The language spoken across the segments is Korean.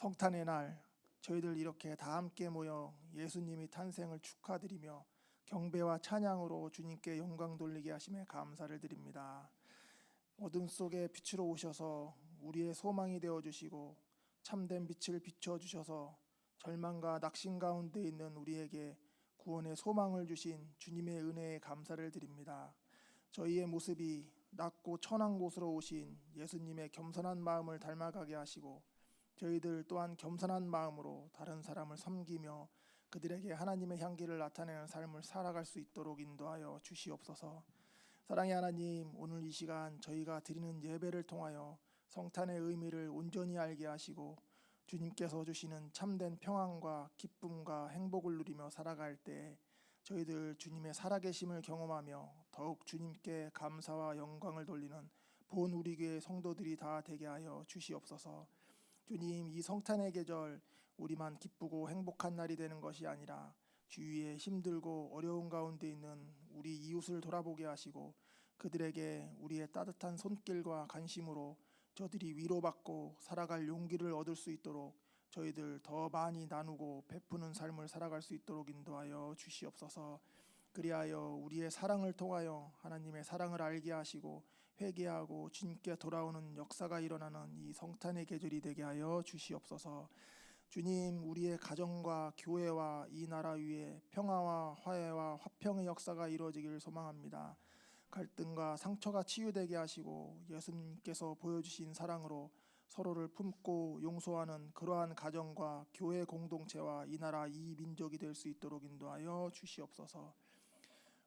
성탄의 날 저희들 이렇게 다 함께 모여 예수님의 탄생을 축하드리며 경배와 찬양으로 주님께 영광 돌리게 하심에 감사를 드립니다. 어둠 속에 빛으로 오셔서 우리의 소망이 되어주시고 참된 빛을 비춰주셔서 절망과 낙심 가운데 있는 우리에게 구원의 소망을 주신 주님의 은혜에 감사를 드립니다. 저희의 모습이 낮고 천한 곳으로 오신 예수님의 겸손한 마음을 닮아가게 하시고 저희들 또한 겸손한 마음으로 다른 사람을 섬기며 그들에게 하나님의 향기를 나타내는 삶을 살아갈 수 있도록 인도하여 주시옵소서. 사랑의 하나님, 오늘 이 시간 저희가 드리는 예배를 통하여 성탄의 의미를 온전히 알게 하시고 주님께서 주시는 참된 평안과 기쁨과 행복을 누리며 살아갈 때 저희들 주님의 살아계심을 경험하며 더욱 주님께 감사와 영광을 돌리는 본 우리 교회 성도들이 다 되게 하여 주시옵소서. 주님, 이 성탄의 계절 우리만 기쁘고 행복한 날이 되는 것이 아니라 주위에 힘들고 어려운 가운데 있는 우리 이웃을 돌아보게 하시고 그들에게 우리의 따뜻한 손길과 관심으로 저들이 위로받고 살아갈 용기를 얻을 수 있도록 저희들 더 많이 나누고 베푸는 삶을 살아갈 수 있도록 인도하여 주시옵소서. 그리하여 우리의 사랑을 통하여 하나님의 사랑을 알게 하시고 회개하고 주님께 돌아오는 역사가 일어나는 이 성탄의 계절이 되게 하여 주시옵소서. 주님, 우리의 가정과 교회와 이 나라 위에 평화와 화해와 화평의 역사가 이루어지기를 소망합니다. 갈등과 상처가 치유되게 하시고 예수님께서 보여주신 사랑으로 서로를 품고 용서하는 그러한 가정과 교회 공동체와 이 나라 이 민족이 될 수 있도록 인도하여 주시옵소서.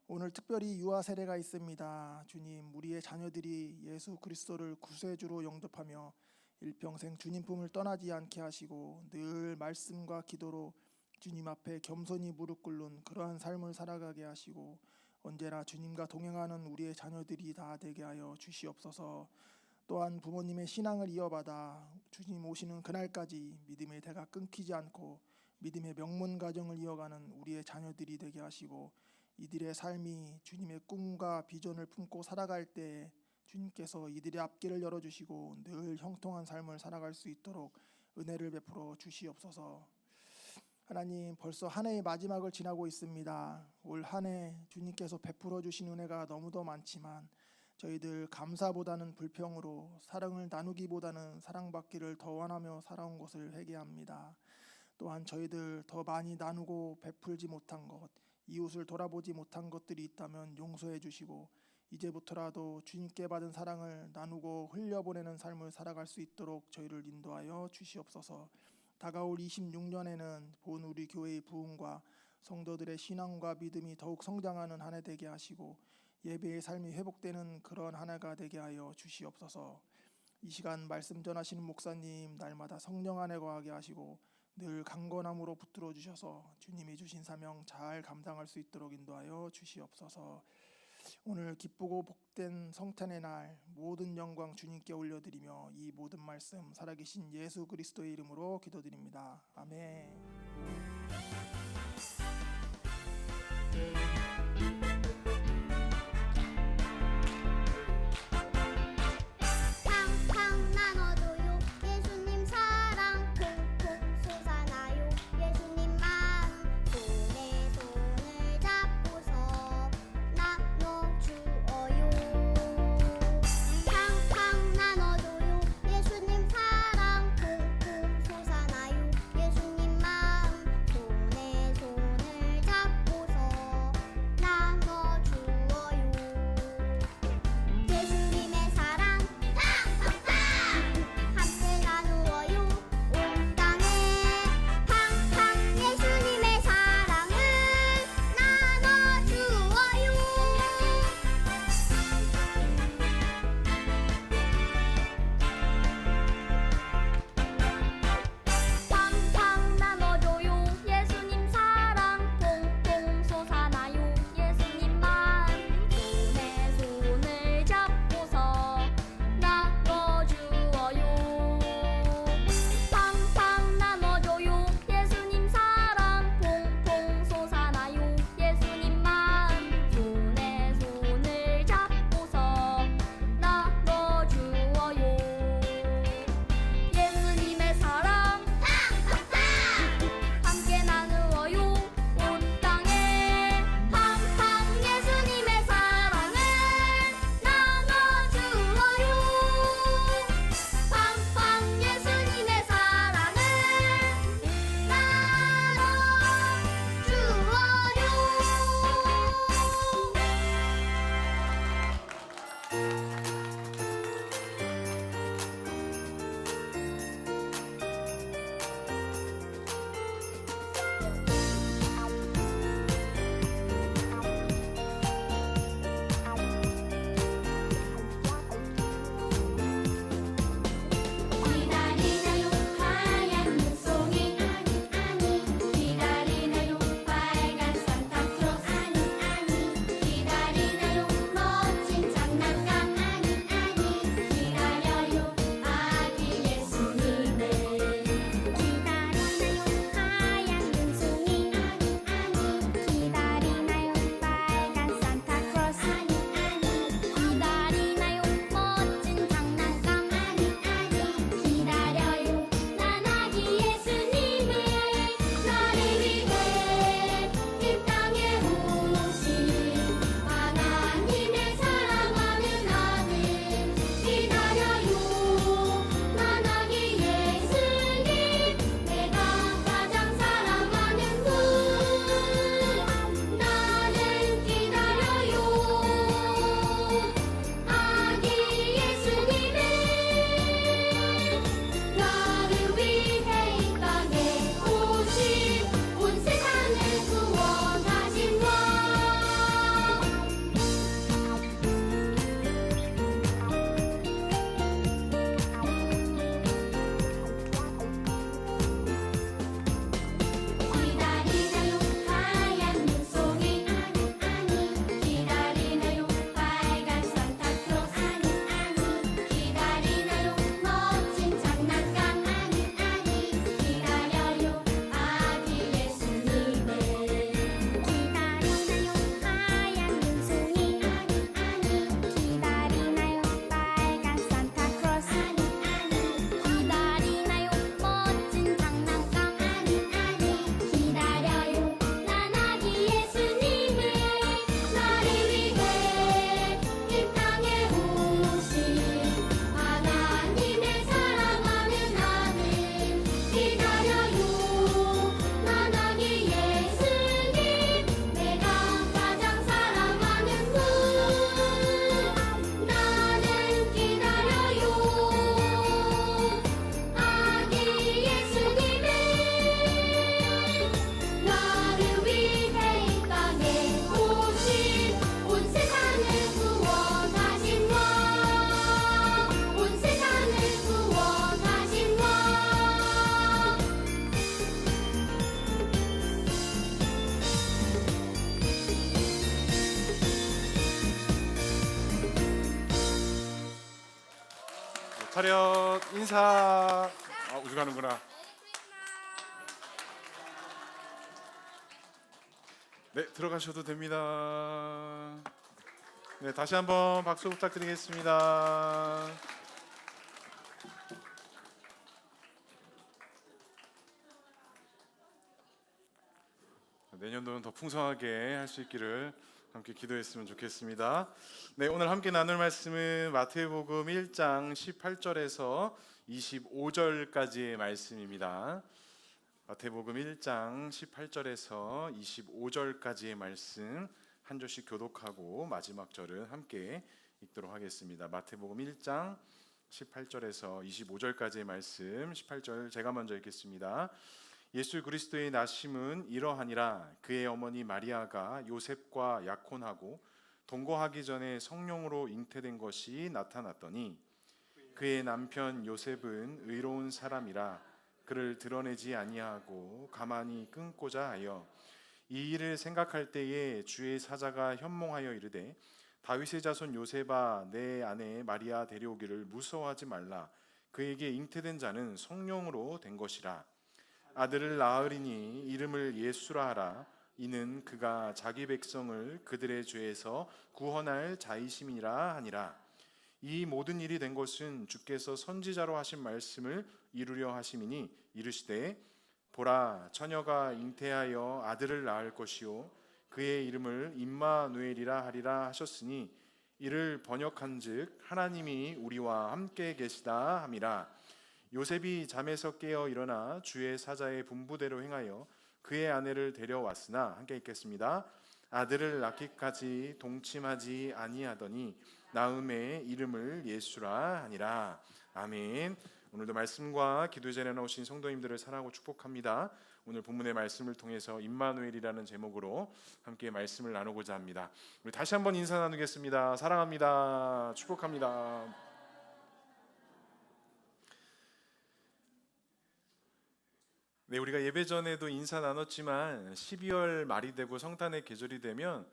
오늘 특별히 유아 세례가 있습니다. 주님, 우리의 자녀들이 예수 그리스도를 구세주로 영접하며 일평생 주님 품을 떠나지 않게 하시고 늘 말씀과 기도로 주님 앞에 겸손히 무릎 꿇는 그러한 삶을 살아가게 하시고 언제나 주님과 동행하는 우리의 자녀들이 다 되게 하여 주시옵소서. 또한 부모님의 신앙을 이어받아 주님 오시는 그날까지 믿음의 대가 끊기지 않고 믿음의 명문 가정을 이어가는 우리의 자녀들이 되게 하시고 이들의 삶이 주님의 꿈과 비전을 품고 살아갈 때 주님께서 이들의 앞길을 열어주시고 늘 형통한 삶을 살아갈 수 있도록 은혜를 베풀어 주시옵소서. 하나님, 벌써 한 해의 마지막을 지나고 있습니다. 올 한 해 주님께서 베풀어 주신 은혜가 너무도 많지만 저희들 감사보다는 불평으로 사랑을 나누기보다는 사랑받기를 더 원하며 살아온 것을 회개합니다. 또한 저희들 더 많이 나누고 베풀지 못한 것, 이웃을 돌아보지 못한 것들이 있다면 용서해 주시고 이제부터라도 주님께 받은 사랑을 나누고 흘려보내는 삶을 살아갈 수 있도록 저희를 인도하여 주시옵소서. 다가올 26년에는 본 우리 교회의 부흥과 성도들의 신앙과 믿음이 더욱 성장하는 한 해 되게 하시고 예배의 삶이 회복되는 그런 한 해가 되게 하여 주시옵소서. 이 시간 말씀 전하시는 목사님 날마다 성령 안에 거하게 하시고 늘 강건함으로 붙들어 주셔서 주님이 주신 사명 잘 감당할 수 있도록 인도하여 주시옵소서. 오늘 기쁘고 복된 성탄의 날 모든 영광 주님께 올려드리며 이 모든 말씀 살아계신 예수 그리스도의 이름으로 기도드립니다. 아멘. 예수님 차렷 인사. 우주가는구나. 네, 들어가셔도 됩니다. 네, 다시 한번 박수 부탁드리겠습니다. 내년도는 더 풍성하게 할 수 있기를 함께 기도했으면 좋겠습니다. 네, 오늘 함께 나눌 말씀은 마태복음 1장 18절에서 25절까지의 말씀입니다. 마태복음 1장 18절에서 25절까지의 말씀 한 절씩 교독하고 마지막 절은 함께 읽도록 하겠습니다. 마태복음 1장 18절에서 25절까지의 말씀. 18절 제가 먼저 읽겠습니다. 예수 그리스도의 나심은 이러하니라. 그의 어머니 마리아가 요셉과 약혼하고 동거하기 전에 성령으로 잉태된 것이 나타났더니 그의 남편 요셉은 의로운 사람이라 그를 드러내지 아니하고 가만히 끊고자 하여 이 일을 생각할 때에 주의 사자가 현몽하여 이르되 다윗의 자손 요셉아 내 아내 마리아 데려오기를 무서워하지 말라. 그에게 잉태된 자는 성령으로 된 것이라. 아들을 낳으리니 이름을 예수라 하라. 이는 그가 자기 백성을 그들의 죄에서 구원할 자이심이라 하니라. 이 모든 일이 된 것은 주께서 선지자로 하신 말씀을 이루려 하심이니 이르시되 보라 처녀가 잉태하여 아들을 낳을 것이요 그의 이름을 임마누엘이라 하리라 하셨으니 이를 번역한즉 하나님이 우리와 함께 계시다 함이라. 요셉이 잠에서 깨어 일어나 주의 사자의 분부대로 행하여 그의 아내를 데려왔으나 함께 읽겠습니다. 아들을 낳기까지 동침하지 아니하더니 낳음에 이름을 예수라 하니라. 아멘. 오늘도 말씀과 기도 자리에 나오신 성도님들을 사랑하고 축복합니다. 오늘 본문의 말씀을 통해서 임마누엘이라는 제목으로 함께 말씀을 나누고자 합니다. 우리 다시 한번 인사 나누겠습니다. 사랑합니다. 축복합니다. 네, 우리가 예배 전에도 인사 나눴지만 12월 말이 되고 성탄의 계절이 되면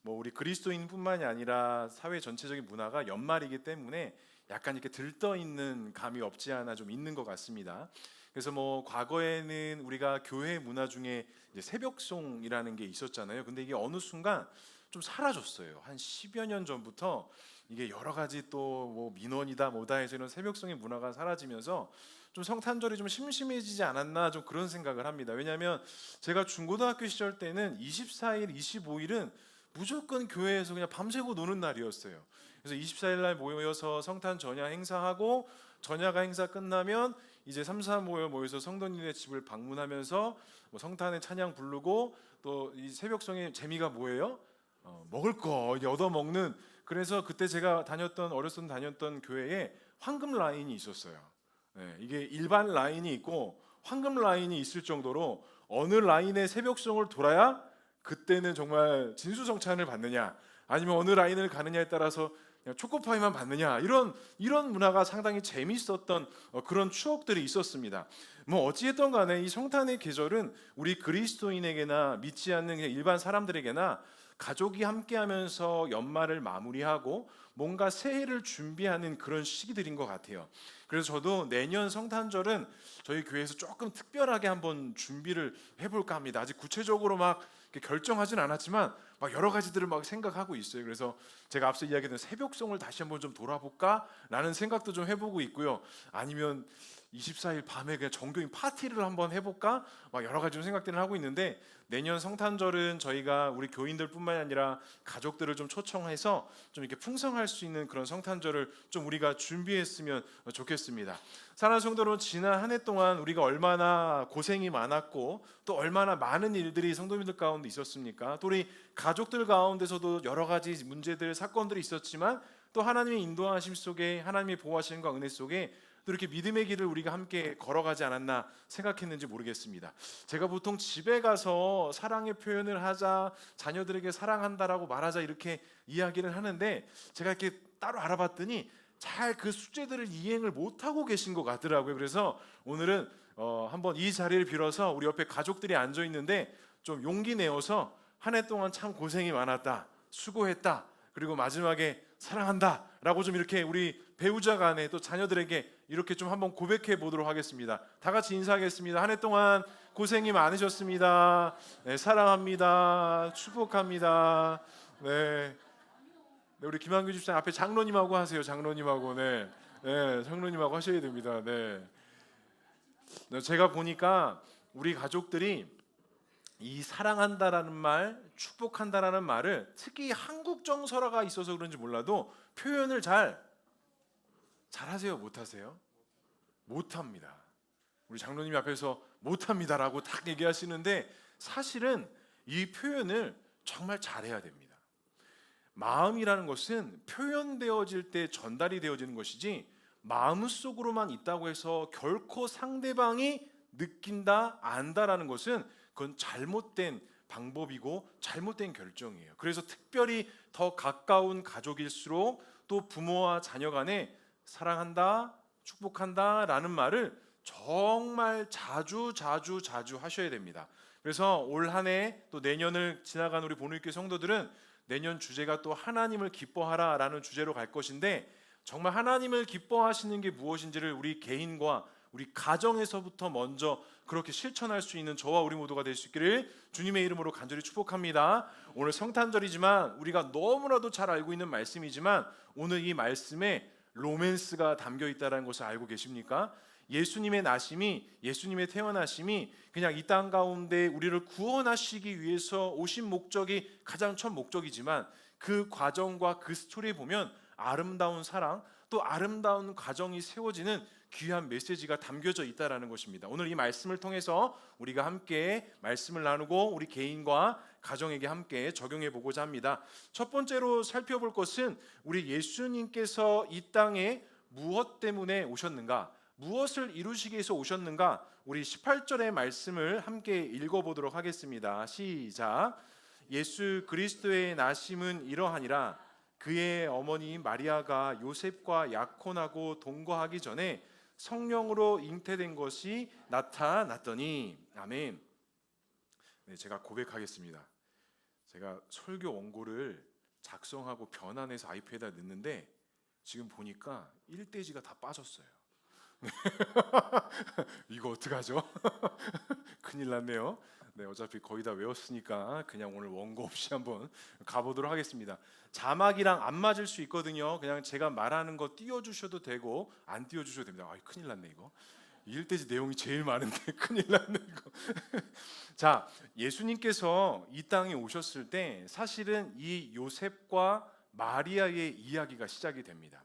우리 그리스도인뿐만이 아니라 사회 전체적인 문화가 연말이기 때문에 약간 이렇게 들떠 있는 감이 없지 않아 좀 있는 것 같습니다. 그래서 과거에는 우리가 교회 문화 중에 이제 새벽송이라는 게 있었잖아요. 근데 이게 어느 순간 좀 사라졌어요. 한 10여 년 전부터 이게 여러 가지 또 민원이다 뭐다 해서 이런 새벽송의 문화가 사라지면서 좀 성탄절이 좀 심심해지지 않았나 좀 그런 생각을 합니다. 왜냐하면 제가 중고등학교 시절 때는 24일, 25일은 무조건 교회에서 그냥 밤새고 노는 날이었어요. 그래서 24일 날 모여서 성탄 전야 행사하고 전야가 행사 끝나면 이제 3, 4 모여서 성도님의 집을 방문하면서 성탄의 찬양 부르고 또 이 새벽송의 재미가 뭐예요? 먹을 거 얻어 먹는. 그래서 그때 제가 어렸을 때 다녔던 교회에 황금 라인이 있었어요. 네, 이게 일반 라인이 있고 황금 라인이 있을 정도로 어느 라인의 새벽송을 돌아야 그때는 정말 진수성찬을 받느냐 아니면 어느 라인을 가느냐에 따라서 그냥 초코파이만 받느냐 이런 문화가 상당히 재미있었던 그런 추억들이 있었습니다. 어찌됐든 간에 이 성탄의 계절은 우리 그리스도인에게나 믿지 않는 그냥 일반 사람들에게나 가족이 함께하면서 연말을 마무리하고 뭔가 새해를 준비하는 그런 시기들인 것 같아요. 그래서 저도 내년 성탄절은 저희 교회에서 조금 특별하게 한번 준비를 해볼까 합니다. 아직 구체적으로 막 결정하진 않았지만 막 여러 가지들을 막 생각하고 있어요. 그래서 제가 앞서 이야기했던 새벽송을 다시 한번 좀 돌아볼까라는 생각도 좀 해보고 있고요. 아니면 24일 밤에 그냥 정교인 파티를 한번 해볼까? 막 여러 가지 생각들을 하고 있는데 내년 성탄절은 저희가 우리 교인들뿐만 아니라 가족들을 좀 초청해서 좀 이렇게 풍성할 수 있는 그런 성탄절을 좀 우리가 준비했으면 좋겠습니다. 사랑하는 성도 여러분, 지난 한 해 동안 우리가 얼마나 고생이 많았고 또 얼마나 많은 일들이 성도님들 가운데 있었습니까? 또 우리 가족들 가운데서도 여러 가지 문제들, 사건들이 있었지만 또 하나님의 인도하심 속에 하나님의 보호하심과 은혜 속에 또 이렇게 믿음의 길을 우리가 함께 걸어가지 않았나 생각했는지 모르겠습니다. 제가 보통 집에 가서 사랑의 표현을 하자, 자녀들에게 사랑한다라고 말하자 이렇게 이야기를 하는데 제가 이렇게 따로 알아봤더니 잘 그 숙제들을 이행을 못하고 계신 것 같더라고요. 그래서 오늘은 한번 이 자리를 빌어서 우리 옆에 가족들이 앉아 있는데 좀 용기 내어서 한 해 동안 참 고생이 많았다, 수고했다, 그리고 마지막에 사랑한다라고 좀 이렇게 우리 배우자 간에 또 자녀들에게 이렇게 좀 한번 고백해 보도록 하겠습니다. 다 같이 인사하겠습니다. 한 해 동안 고생이 많으셨습니다. 네, 사랑합니다. 축복합니다. 네. 네, 우리 김한규 집사님 앞에 장로님하고 하세요. 장로님하고. 네. 네, 장로님하고 하셔야 됩니다. 네. 네, 제가 보니까 우리 가족들이 이 사랑한다라는 말, 축복한다라는 말을 특히 한국 정서라가 있어서 그런지 몰라도 표현을 잘하세요, 못하세요? 못합니다. 우리 장로님이 앞에서 못합니다라고 딱 얘기하시는데 사실은 이 표현을 정말 잘해야 됩니다. 마음이라는 것은 표현되어질 때 전달이 되어지는 것이지 마음속으로만 있다고 해서 결코 상대방이 느낀다, 안다라는 것은 그건 잘못된 방법이고 잘못된 결정이에요. 그래서 특별히 더 가까운 가족일수록 또 부모와 자녀 간에 사랑한다, 축복한다라는 말을 정말 자주 하셔야 됩니다. 그래서 올 한 해 또 내년을 지나간 우리 본우리교회 성도들은 내년 주제가 또 하나님을 기뻐하라라는 주제로 갈 것인데 정말 하나님을 기뻐하시는 게 무엇인지를 우리 개인과 우리 가정에서부터 먼저 그렇게 실천할 수 있는 저와 우리 모두가 될 수 있기를 주님의 이름으로 간절히 축복합니다. 오늘 성탄절이지만 우리가 너무나도 잘 알고 있는 말씀이지만 오늘 이 말씀에 로맨스가 담겨 있다는 것을 알고 계십니까? 예수님의 나심이, 예수님의 태어나심이 그냥 이 땅 가운데 우리를 구원하시기 위해서 오신 목적이 가장 첫 목적이지만 그 과정과 그 스토리에 보면 아름다운 사랑 또 아름다운 과정이 세워지는 귀한 메시지가 담겨져 있다라는 것입니다. 오늘 이 말씀을 통해서 우리가 함께 말씀을 나누고 우리 개인과 가정에게 함께 적용해 보고자 합니다. 첫 번째로 살펴볼 것은 우리 예수님께서 이 땅에 무엇 때문에 오셨는가? 무엇을 이루시기 위해서 오셨는가? 우리 18절의 말씀을 함께 읽어보도록 하겠습니다. 시작. 예수 그리스도의 나심은 이러하니라. 그의 어머니 마리아가 요셉과 약혼하고 동거하기 전에 성령으로 잉태된 것이 나타났더니. 아멘. 네, 제가 고백하겠습니다. 제가 설교 원고를 작성하고 변환해서 아이패드에 넣는데 지금 보니까 1대지가 다 빠졌어요. 이거 어떡하죠? 큰일 났네요. 네, 어차피 거의 다 외웠으니까 그냥 오늘 원고 없이 한번 가보도록 하겠습니다. 자막이랑 안 맞을 수 있거든요. 그냥 제가 말하는 거 띄워주셔도 되고 안 띄워주셔도 됩니다. 아, 큰일 났네 이거. 1대지 내용이 제일 많은데 큰일 났네 이거. 자, 예수님께서 이 땅에 오셨을 때 사실은 이 요셉과 마리아의 이야기가 시작이 됩니다.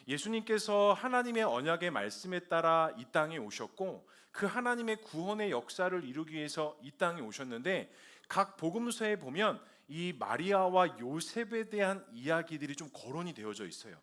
예수님께서 하나님의 언약의 말씀에 따라 이 땅에 오셨고 그 하나님의 구원의 역사를 이루기 위해서 이 땅에 오셨는데 각 복음서에 보면 이 마리아와 요셉에 대한 이야기들이 좀 거론이 되어져 있어요.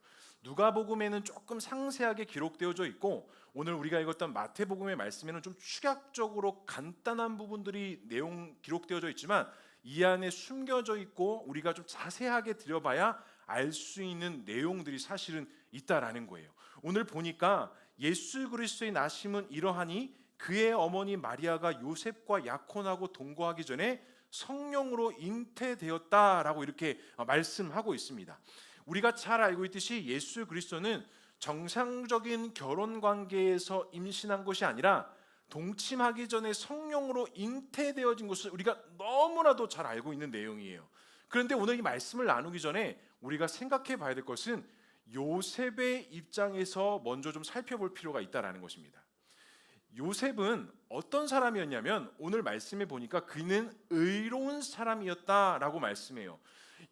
누가복음에는 조금 상세하게 기록되어져 있고 오늘 우리가 읽었던 마태복음의 말씀에는 좀 축약적으로 간단한 부분들이 내용 기록되어져 있지만 이 안에 숨겨져 있고 우리가 좀 자세하게 들여봐야 알 수 있는 내용들이 사실은 있다라는 거예요. 오늘 보니까 예수 그리스도의 나심은 이러하니 그의 어머니 마리아가 요셉과 약혼하고 동거하기 전에 성령으로 잉태되었다라고 이렇게 말씀하고 있습니다. 우리가 잘 알고 있듯이 예수 그리스도는 정상적인 결혼 관계에서 임신한 것이 아니라 동침하기 전에 성령으로 잉태되어진 것을 우리가 너무나도 잘 알고 있는 내용이에요. 그런데 오늘 이 말씀을 나누기 전에 우리가 생각해 봐야 될 것은 요셉의 입장에서 먼저 좀 살펴볼 필요가 있다라는 것입니다. 요셉은 어떤 사람이었냐면 오늘 말씀에 보니까 그는 의로운 사람이었다라고 말씀해요.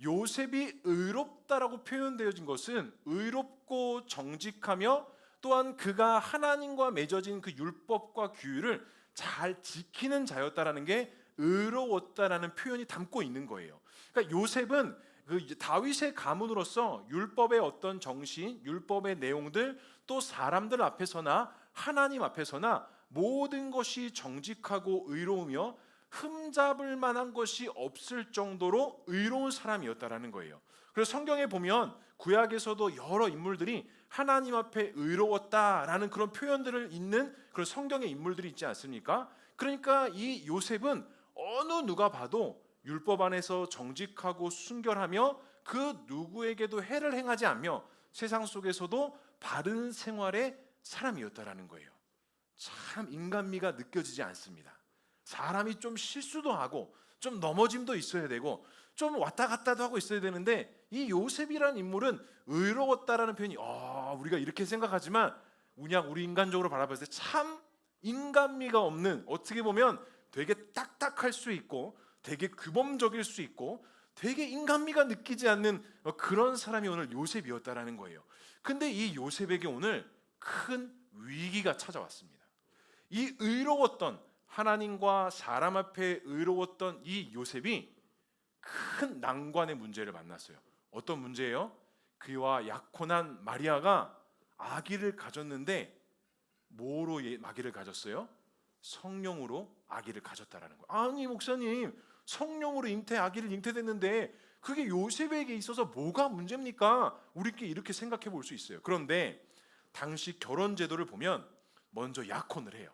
요셉이 의롭다라고 표현되어진 것은 의롭고 정직하며 또한 그가 하나님과 맺어진 그 율법과 규율을 잘 지키는 자였다라는 게 의로웠다라는 표현이 담고 있는 거예요. 그러니까 요셉은 그 다윗의 가문으로서 율법의 어떤 정신, 율법의 내용들 또 사람들 앞에서나 하나님 앞에서나 모든 것이 정직하고 의로우며 흠잡을 만한 것이 없을 정도로 의로운 사람이었다라는 거예요. 그래서 성경에 보면 구약에서도 여러 인물들이 하나님 앞에 의로웠다라는 그런 표현들을 있는 그런 성경의 인물들이 있지 않습니까? 그러니까 이 요셉은 어느 누가 봐도 율법 안에서 정직하고 순결하며 그 누구에게도 해를 행하지 않며 세상 속에서도 바른 생활의 사람이었다라는 거예요. 참 인간미가 느껴지지 않습니다. 사람이 좀 실수도 하고 좀 넘어짐도 있어야 되고 좀 왔다 갔다도 하고 있어야 되는데, 이 요셉이라는 인물은 의로웠다라는 표현이 우리가 이렇게 생각하지만 우리 인간적으로 바라봤을 때 참 인간미가 없는, 어떻게 보면 되게 딱딱할 수 있고 되게 규범적일 수 있고 되게 인간미가 느끼지 않는 그런 사람이 오늘 요셉이었다라는 거예요. 근데 이 요셉에게 오늘 큰 위기가 찾아왔습니다. 이 의로웠던, 하나님과 사람 앞에 의로웠던 이 요셉이 큰 난관의 문제를 만났어요. 어떤 문제예요? 그와 약혼한 마리아가 아기를 가졌는데 뭐로 아기를 가졌어요? 성령으로 아기를 가졌다라는 거예요. 아니 목사님, 성령으로 아기를 잉태됐는데 그게 요셉에게 있어서 뭐가 문제입니까? 우리끼리 이렇게 생각해 볼 수 있어요. 그런데 당시 결혼 제도를 보면 먼저 약혼을 해요.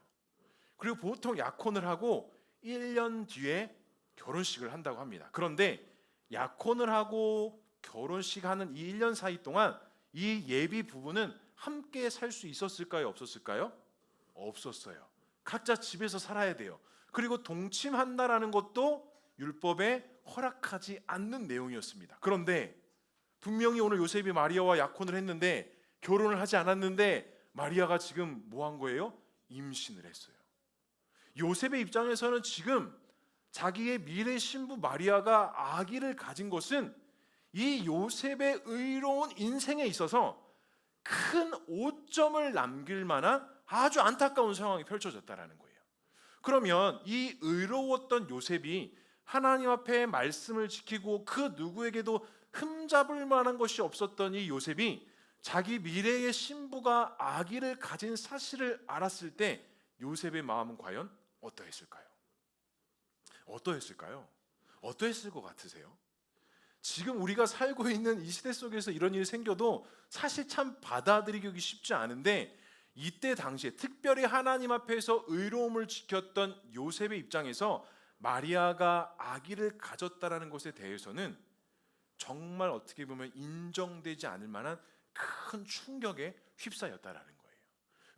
그리고 보통 약혼을 하고 1년 뒤에 결혼식을 한다고 합니다. 그런데 약혼을 하고 결혼식 하는 이 1년 사이 동안 이 예비 부부는 함께 살 수 있었을까요? 없었을까요? 없었어요. 각자 집에서 살아야 돼요. 그리고 동침한다라는 것도 율법에 허락하지 않는 내용이었습니다. 그런데 분명히 오늘 요셉이 마리아와 약혼을 했는데, 결혼을 하지 않았는데 마리아가 지금 뭐 한 거예요? 임신을 했어요. 요셉의 입장에서는 지금 자기의 미래 신부 마리아가 아기를 가진 것은 이 요셉의 의로운 인생에 있어서 큰 오점을 남길 만한 아주 안타까운 상황이 펼쳐졌다라는 거예요. 그러면 이 의로웠던 요셉이 하나님 앞에 말씀을 지키고 그 누구에게도 흠잡을 만한 것이 없었던 이 요셉이 자기 미래의 신부가 아기를 가진 사실을 알았을 때 요셉의 마음은 과연 어떠했을까요? 어떠했을까요? 어떠했을 것 같으세요? 지금 우리가 살고 있는 이 시대 속에서 이런 일이 생겨도 사실 참 받아들이기 쉽지 않은데, 이때 당시에 특별히 하나님 앞에서 의로움을 지켰던 요셉의 입장에서 마리아가 아기를 가졌다라는 것에 대해서는 정말 어떻게 보면 인정되지 않을 만한 큰 충격에 휩싸였다라는 거예요.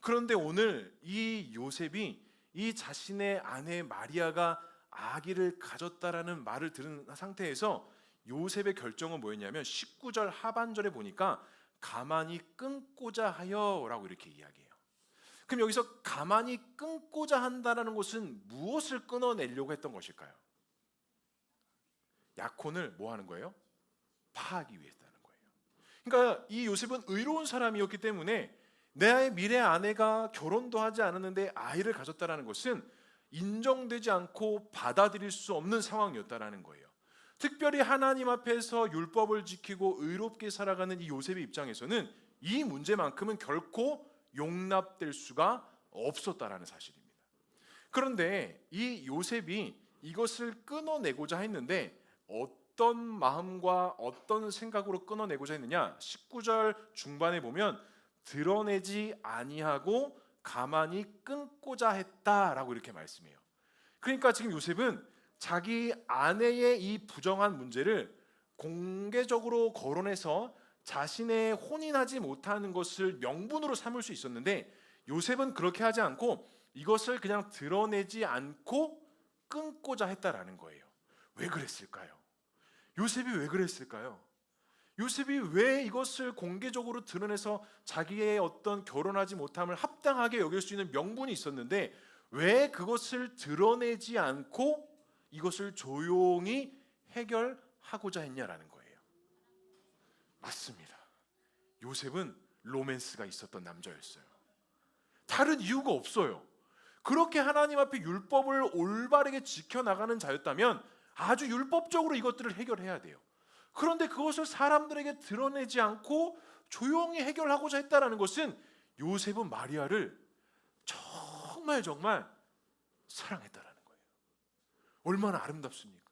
그런데 오늘 이 요셉이 이 자신의 아내 마리아가 아기를 가졌다라는 말을 들은 상태에서 요셉의 결정은 뭐였냐면 19절 하반절에 보니까 가만히 끊고자 하여라고 이렇게 이야기해요. 그럼 여기서 가만히 끊고자 한다는 것은 무엇을 끊어내려고 했던 것일까요? 약혼을 뭐 하는 거예요? 파하기 위해서는 거예요. 그러니까 이 요셉은 의로운 사람이었기 때문에 내 미래 아내가 결혼도 하지 않았는데 아이를 가졌다는 것은 인정되지 않고 받아들일 수 없는 상황이었다는 거예요. 특별히 하나님 앞에서 율법을 지키고 의롭게 살아가는 이 요셉의 입장에서는 이 문제만큼은 결코 용납될 수가 없었다라는 사실입니다. 그런데 이 요셉이 이것을 끊어내고자 했는데 어떤 마음과 어떤 생각으로 끊어내고자 했느냐? 19절 중반에 보면 드러내지 아니하고 가만히 끊고자 했다라고 이렇게 말씀해요. 그러니까 지금 요셉은 자기 아내의 이 부정한 문제를 공개적으로 거론해서 자신의 혼인하지 못하는 것을 명분으로 삼을 수 있었는데, 요셉은 그렇게 하지 않고 이것을 그냥 드러내지 않고 끊고자 했다라는 거예요. 왜 그랬을까요? 요셉이 왜 그랬을까요? 요셉이 왜 이것을 공개적으로 드러내서 자기의 어떤 결혼하지 못함을 합당하게 여길 수 있는 명분이 있었는데 왜 그것을 드러내지 않고 이것을 조용히 해결하고자 했냐라는 거예요. 맞습니다. 요셉은 로맨스가 있었던 남자였어요. 다른 이유가 없어요. 그렇게 하나님 앞에 율법을 올바르게 지켜나가는 자였다면 아주 율법적으로 이것들을 해결해야 돼요. 그런데 그것을 사람들에게 드러내지 않고 조용히 해결하고자 했다는 것은 요셉은 마리아를 정말 사랑했다라는 거예요. 얼마나 아름답습니까?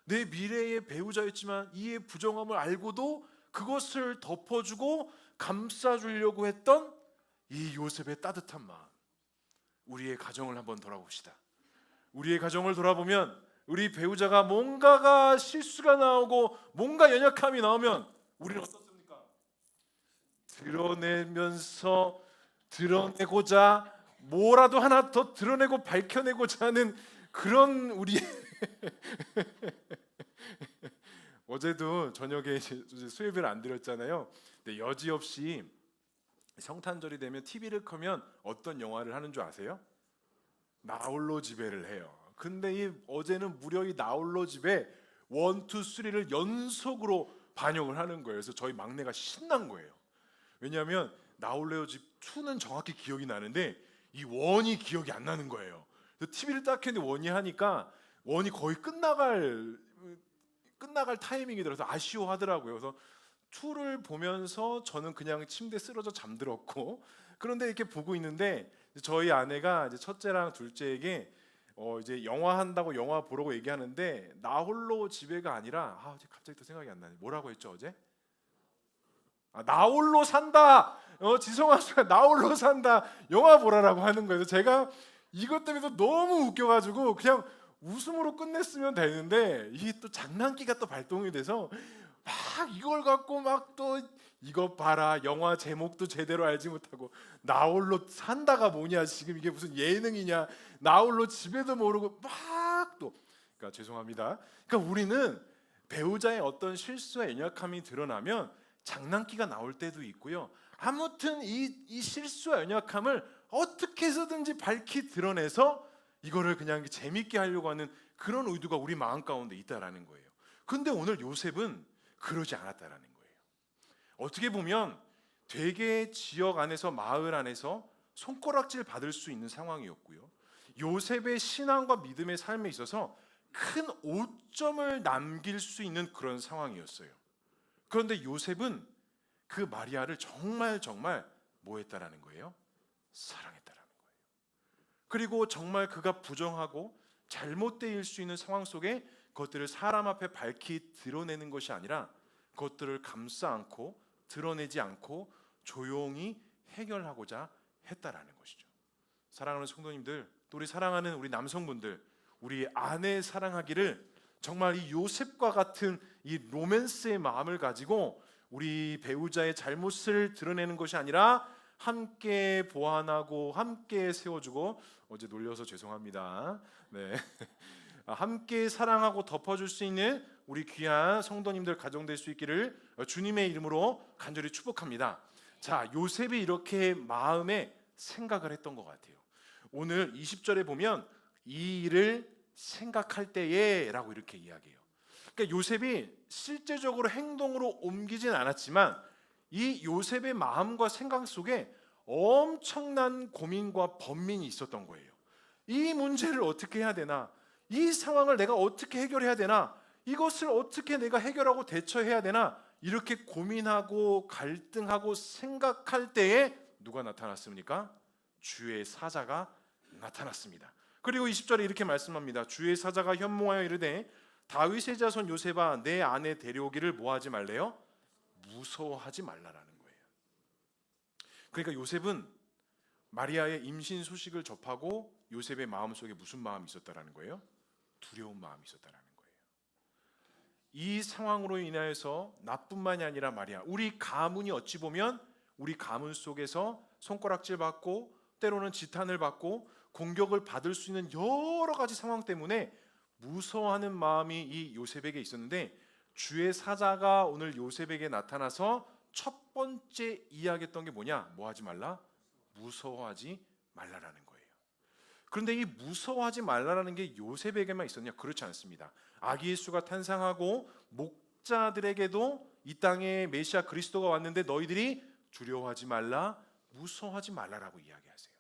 내 미래의 배우자였지만 이의 부정함을 알고도 그것을 덮어주고 감싸주려고 했던 이 요셉의 따뜻한 마음. 우리의 가정을 한번 돌아봅시다. 우리의 가정을 돌아보면 우리 배우자가 뭔가가 실수가 나오고 뭔가 연약함이 나오면 우리는 어떻습니까? 드러내고자 뭐라도 하나 더 드러내고 밝혀내고자 하는 그런 우리 어제도 저녁에 이제 수예배를 안 드렸잖아요. 근데 여지없이 성탄절이 되면 TV를 켜면 어떤 영화를 하는 줄 아세요? 나홀로 집에를 해요. 근데 이 어제는 무려 이 나홀로 집에 1, 2, 3를 연속으로 반영을 하는 거예요. 그래서 저희 막내가 신난 거예요. 왜냐하면 나홀로 집 2는 정확히 기억이 나는데 이 1이 기억이 안 나는 거예요. 그래서 TV를 딱 켰는데 1이 하니까 1이 거의 끝나갈 타이밍이 들어서 아쉬워하더라고요. 그래서 2를 보면서 저는 그냥 침대에 쓰러져 잠들었고, 그런데 이렇게 보고 있는데 저희 아내가 이제 첫째랑 둘째에게 이제 영화 한다고 영화 보라고 얘기하는데 나 홀로 집에가 아니라 갑자기 또 생각이 안 나네. 뭐라고 했죠 어제? 나 홀로 산다. 지성아 씨가 나 홀로 산다. 영화 보라라고 하는 거예요. 제가 이것 때문에 너무 웃겨가지고 그냥 웃음으로 끝냈으면 되는데 이게 또 장난기가 또 발동이 돼서 막 이걸 갖고 막 또 이거 봐라, 영화 제목도 제대로 알지 못하고 나홀로 산다가 뭐냐, 지금 이게 무슨 예능이냐, 나홀로 집에도 모르고 막 또, 그러니까 죄송합니다. 그러니까 우리는 배우자의 어떤 실수와 연약함이 드러나면 장난기가 나올 때도 있고요. 아무튼 이 실수와 연약함을 어떻게 해서든지 밝히 드러내서 이거를 그냥 재밌게 하려고 하는 그런 의도가 우리 마음 가운데 있다라는 거예요. 근데 오늘 요셉은 그러지 않았다라는 거예요. 어떻게 보면 되게 지역 안에서, 마을 안에서 손가락질 받을 수 있는 상황이었고요. 요셉의 신앙과 믿음의 삶에 있어서 큰 오점을 남길 수 있는 그런 상황이었어요. 그런데 요셉은 그 마리아를 정말 뭐 했다라는 거예요? 사랑했다라는 거예요. 그리고 정말 그가 부정하고 잘못되일 수 있는 상황 속에 그것들을 사람 앞에 밝히 드러내는 것이 아니라 그것들을 감싸 안고 드러내지 않고 조용히 해결하고자 했다라는 것이죠. 사랑하는 성도님들, 또 우리 사랑하는 우리 남성분들, 우리 아내 사랑하기를 정말 이 요셉과 같은 이 로맨스의 마음을 가지고 우리 배우자의 잘못을 드러내는 것이 아니라 함께 보완하고 함께 세워주고, 어제 놀려서 죄송합니다. 네. 함께 사랑하고 덮어줄 수 있는 우리 귀한 성도님들 가정 될 수 있기를 주님의 이름으로 간절히 축복합니다. 자, 요셉이 이렇게 마음에 생각을 했던 것 같아요. 오늘 20절에 보면 이 일을 생각할 때에 라고 이렇게 이야기해요. 그러니까 요셉이 실제적으로 행동으로 옮기진 않았지만 이 요셉의 마음과 생각 속에 엄청난 고민과 번민이 있었던 거예요. 이 문제를 어떻게 해야 되나? 이 상황을 내가 어떻게 해결해야 되나? 이것을 어떻게 내가 해결하고 대처해야 되나? 이렇게 고민하고 갈등하고 생각할 때에 누가 나타났습니까? 주의 사자가 나타났습니다. 그리고 20절에 이렇게 말씀합니다. 주의 사자가 현몽하여 이르되 다윗의 자손 요셉아, 내 아내 데려오기를 뭐하지 말래요? 무서워하지 말라라는 거예요. 그러니까 요셉은 마리아의 임신 소식을 접하고 요셉의 마음속에 무슨 마음이 있었다라는 거예요? 두려운 마음이 있었다라는 거예요. 이 상황으로 인하여서 나뿐만이 아니라 말이야, 우리 가문이 어찌 보면 우리 가문 속에서 손가락질 받고 때로는 지탄을 받고 공격을 받을 수 있는 여러 가지 상황 때문에 무서워하는 마음이 이 요셉에게 있었는데, 주의 사자가 오늘 요셉에게 나타나서 첫 번째 이야기했던 게 뭐냐? 뭐 하지 말라? 무서워하지 말라라는 거예요. 그런데 이 무서워하지 말라라는 게 요셉에게만 있었냐? 그렇지 않습니다. 아기 예수가 탄생하고 목자들에게도 이 땅에 메시아 그리스도가 왔는데 너희들이 두려워하지 말라, 무서워하지 말라라고 이야기하세요.